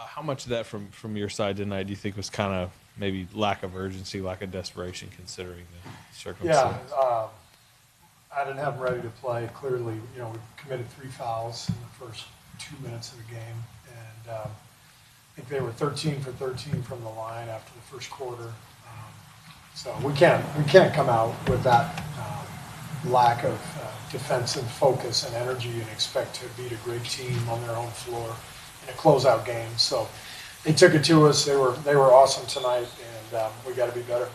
How much of that from your side tonight do you think was kind of maybe lack of urgency, lack of desperation, considering the circumstances? Yeah, I didn't have them ready to play. Clearly, we committed 3 fouls in the first 2 minutes of the game, and I think they were 13 for 13 from the line after the first quarter. So we can't come out with that lack of defensive focus and energy and expect to beat a great team on their own floor in a closeout game. So they took it to us. They were awesome tonight, and we got to be better.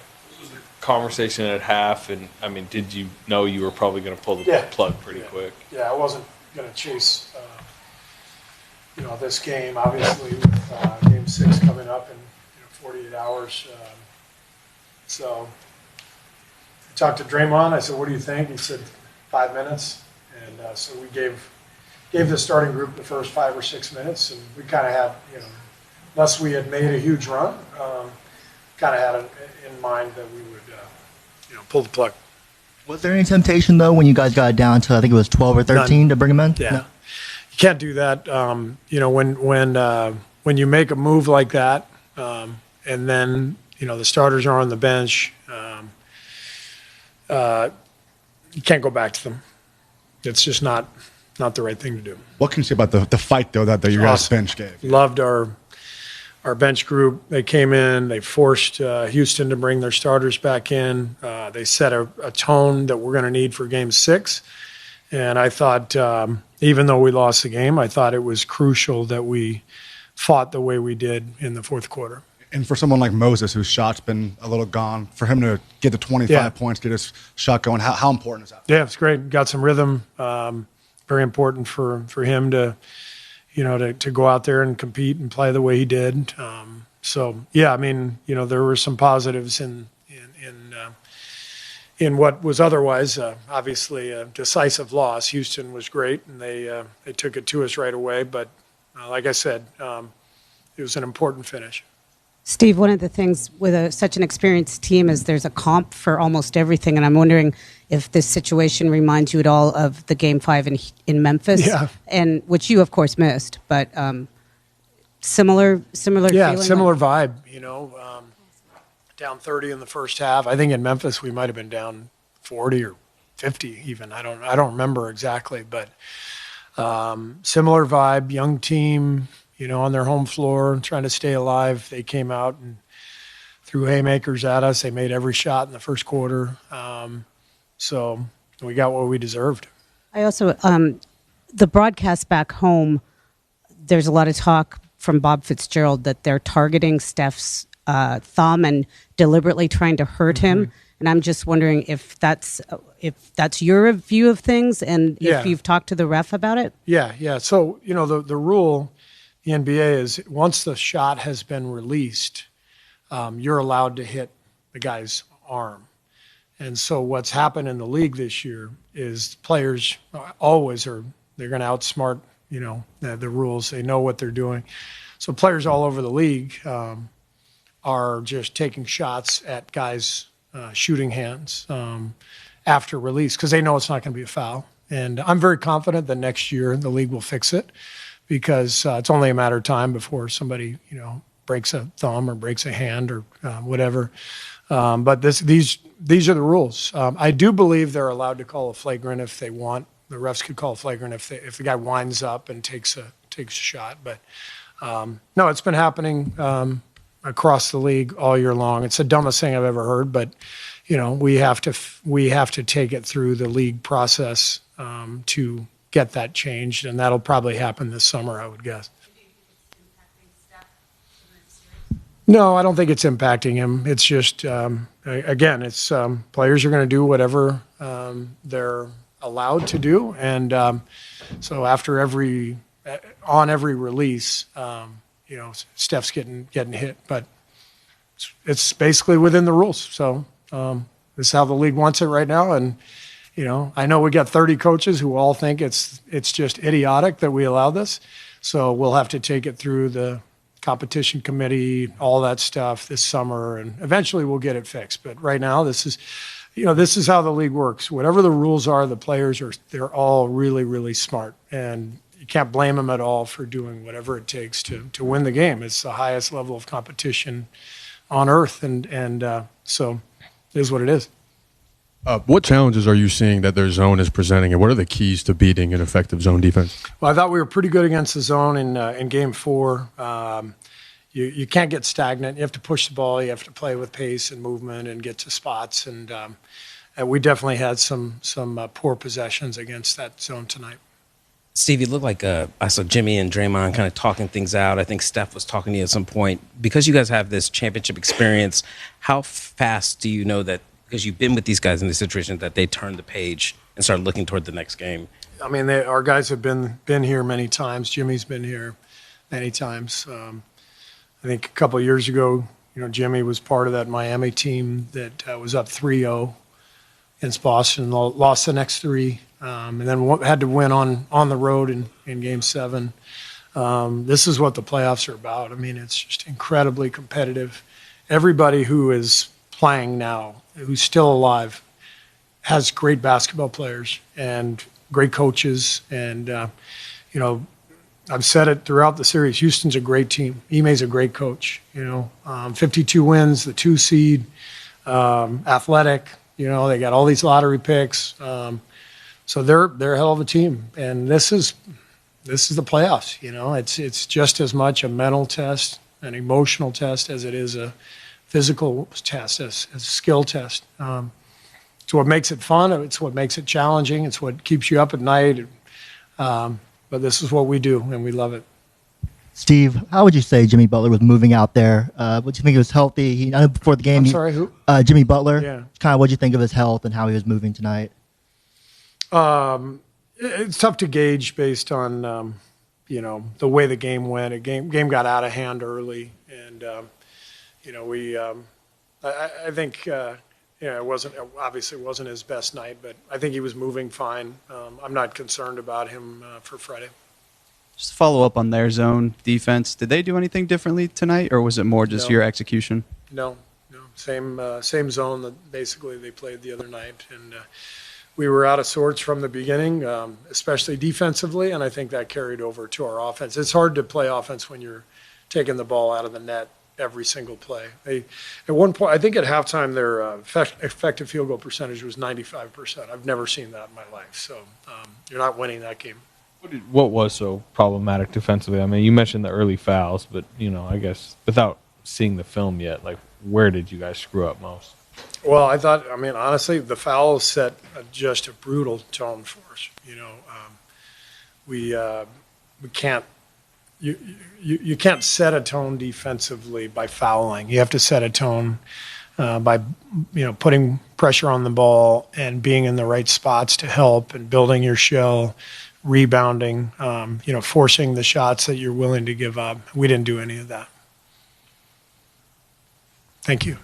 Conversation at half, and I mean, did you know you were probably going to pull the plug pretty quick? Yeah, I wasn't going to chase, this game. Obviously, with Game 6 coming up in 48 hours. So I talked to Draymond. I said, "What do you think?" He said, 5 minutes, and so we gave the starting group the first 5 or 6 minutes, and we kind of had, unless we had made a huge run, kind of had in mind that we would, pull the plug. Was there any temptation, though, when you guys got down to, I think it was 12 or 13, None. to bring him in? Yeah. No. You can't do that. When you make a move like that, and then, the starters are on the bench, you can't go back to them. It's just not the right thing to do. What can you say about the fight, though, that your guys' bench gave? Loved our bench group. They came in. They forced Houston to bring their starters back in. They set a tone that we're going to need for Game 6. And I thought, even though we lost the game, I thought it was crucial that we fought the way we did in the fourth quarter. And for someone like Moses, whose shot's been a little gone, for him to get the 25 points, get his shot going, how important is that? Yeah, it's great. Got some rhythm. Very important for him to go out there and compete and play the way he did. There were some positives in what was otherwise obviously a decisive loss. Houston was great, and they took it to us right away. But like I said, it was an important finish. Steve, one of the things with such an experienced team is there's a comp for almost everything, and I'm wondering if this situation reminds you at all of the Game 5 in Memphis, and which you, of course, missed, but similar feeling? Yeah, similar vibe, down 30 in the first half. I think in Memphis we might have been down 40 or 50 even. I don't remember exactly, but similar vibe, young team, on their home floor, trying to stay alive. They came out and threw haymakers at us. They made every shot in the first quarter. So we got what we deserved. I also, the broadcast back home, there's a lot of talk from Bob Fitzgerald that they're targeting Steph's thumb and deliberately trying to hurt him. And I'm just wondering if that's your view of things, and if you've talked to the ref about it. Yeah. So, the rule, the NBA is once the shot has been released, you're allowed to hit the guy's arm. And so what's happened in the league this year is players always they're going to outsmart, the rules. They know what they're doing. So players all over the league are just taking shots at guys' shooting hands after release because they know it's not going to be a foul. And I'm very confident that next year the league will fix it, because it's only a matter of time before somebody, breaks a thumb or breaks a hand or whatever. But these are the rules. I do believe they're allowed to call a flagrant if they want. The refs could call a flagrant if the guy winds up and takes a shot. But no, it's been happening across the league all year long. It's the dumbest thing I've ever heard, but we have to take it through the league process to get that changed, and that'll probably happen this summer, I would guess. No, I don't think it's impacting him. It's just, again, it's players are going to do whatever they're allowed to do, and so after every release, Steph's getting hit, but it's basically within the rules. So this is how the league wants it right now, and I know we got 30 coaches who all think it's just idiotic that we allow this. So we'll have to take it through the competition committee, all that stuff this summer, and eventually we'll get it fixed. But right now, this is how the league works. Whatever the rules are, the players they're all really, really smart, and you you can't blame them at all for doing whatever it takes to win the game. It's the highest level of competition on earth, and so it is what it is. What challenges are you seeing that their zone is presenting, and what are the keys to beating an effective zone defense? Well, I thought we were pretty good against the zone in Game 4. You can't get stagnant. You have to push the ball. You have to play with pace and movement and get to spots. And we definitely had some poor possessions against that zone tonight. Steve, you look like I saw Jimmy and Draymond kind of talking things out. I think Steph was talking to you at some point. Because you guys have this championship experience, how fast do you know that, because you've been with these guys in this situation, that they turn the page and start looking toward the next game? I mean, our guys have been here many times. Jimmy's been here many times. I think a couple of years ago, Jimmy was part of that Miami team that was up 3-0 against Boston, lost the next 3, and then had to win on the road in Game 7. This is what the playoffs are about. I mean, it's just incredibly competitive. Everybody who is playing now, who's still alive, has great basketball players and great coaches. And, I've said it throughout the series, Houston's a great team. Ime's a great coach, 52 wins, the 2 seed, athletic, they got all these lottery picks. So they're a hell of a team. And this is the playoffs, it's just as much a mental test, an emotional test, as it is a physical test, as a skill test. It's what makes it fun. It's what makes it challenging. It's what keeps you up at night. But this is what we do, and we love it. Steve, how would you say Jimmy Butler was moving out there? What do you think he was healthy? I know before the game. I'm sorry, who? Jimmy Butler. Yeah. Kind of what do you think of his health and how he was moving tonight? It's tough to gauge based on the way the game went. A game got out of hand early, and I think it wasn't his best night, but I think he was moving fine. I'm not concerned about him for Friday. Just to follow up on their zone defense, did they do anything differently tonight, or was it more just your execution? No. Same zone that basically they played the other night, and we were out of sorts from the beginning, especially defensively, and I think that carried over to our offense. It's hard to play offense when you're taking the ball out of the net every single play. At one point, I think at halftime, their effective field goal percentage was 95%. I've never seen that in my life. So you're not winning that game. What was so problematic defensively? I mean, you mentioned the early fouls, but I guess without seeing the film yet, like, where did you guys screw up most? Well, honestly, the fouls set just a brutal tone for us. We can't. You can't set a tone defensively by fouling. You have to set a tone by putting pressure on the ball and being in the right spots to help and building your shell, rebounding, forcing the shots that you're willing to give up. We didn't do any of that. Thank you.